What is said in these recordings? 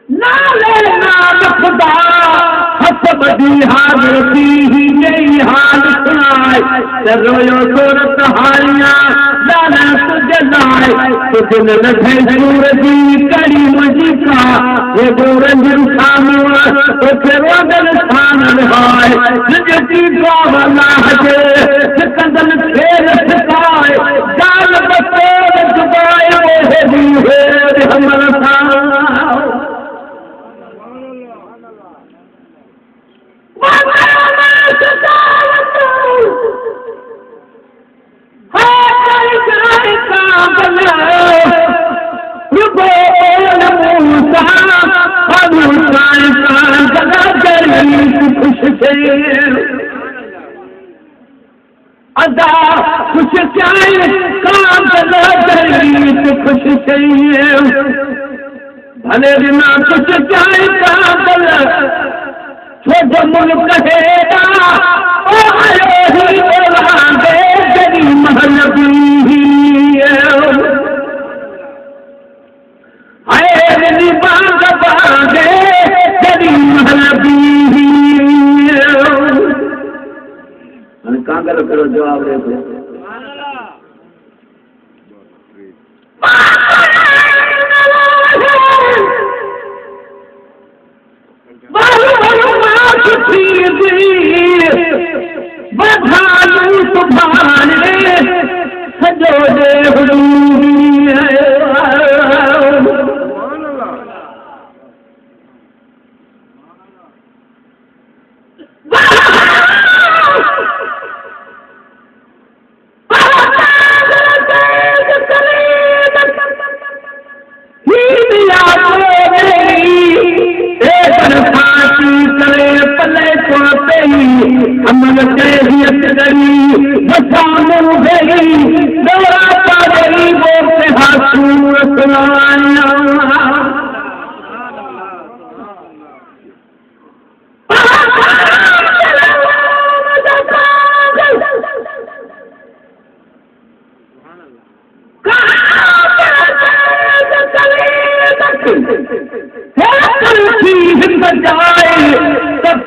नाले नाम खुदा हसब दी हालती ही नहीं हाल सुनाए रोयो सूरत हालियां जाना तुझे लाए तुझे न थे सूरजी कड़ी मुझी का ये गोरंजन सामुआ तो तेरा दिल सानन हाय जिजती गावला हजे सिकंदन खेल सिखाए जान बतौर जुबाए वो दी है हमर सा अदा खुश चाहिए काम खुश चाहिए भले बिना कुछ चाहिए काम छोटो मुल्क हेदा ओ आयो ही ओलांदे जरी महल भी आए नी बाग बागे जरी महल भी कागल करो जवाब दे दो बधाई सुभाने सजो दे अमल तेजियत गई बसामो गई दौरा पागई वो पे हासूर सुनाया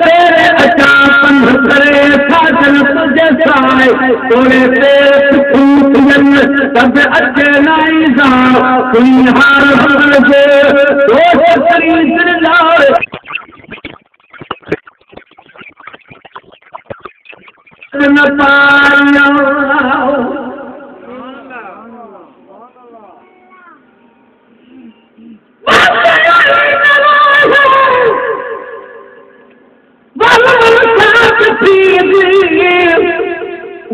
तेरे अच्छा पंध करे साजन तुझे साए तोड़े पेट फूटन तब अच्छे नहीं जा कोई हार भर जे वो तेरी दिलदार न पाया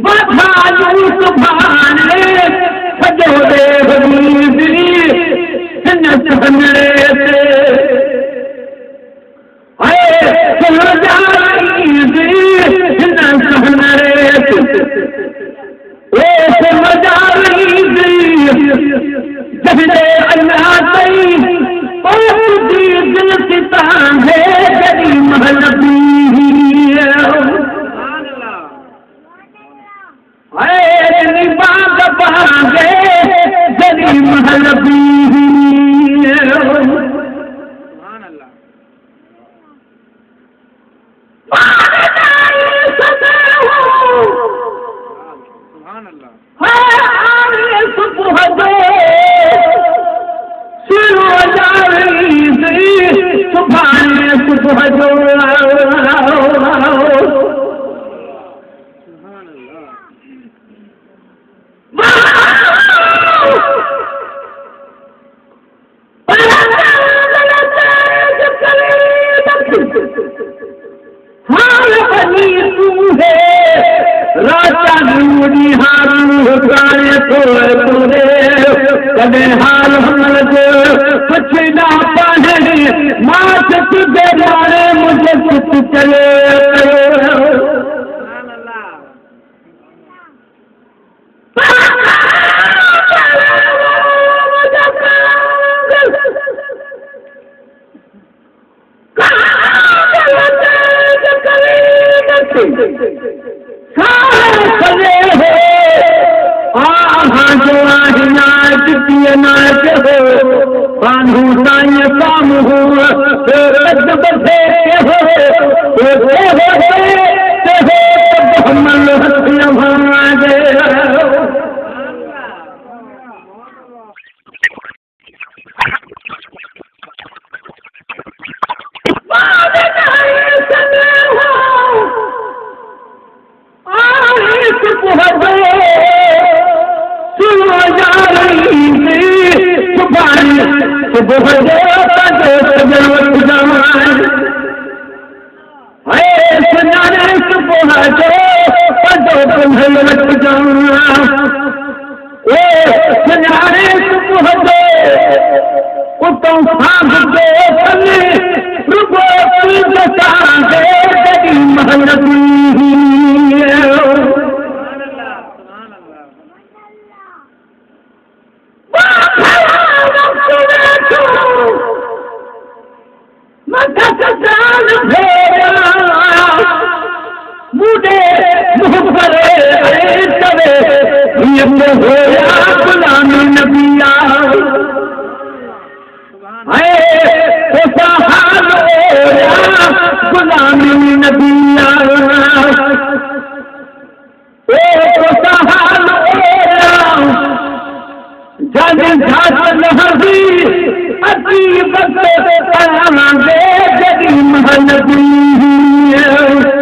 बधाई सुभाने सजो दे सहनरे से सुन जाई सहनरे सुन जाई जहरे अल्लाह सही दिल सिता है जरी महल बाग बागे जरी महल सुबह जो कदे हाल हमल कुछ ना पाने मात तुझे मारे मुझे कुछ चले जो नाच हो बांधू रोज बसे हो मोहम्मद जदी महल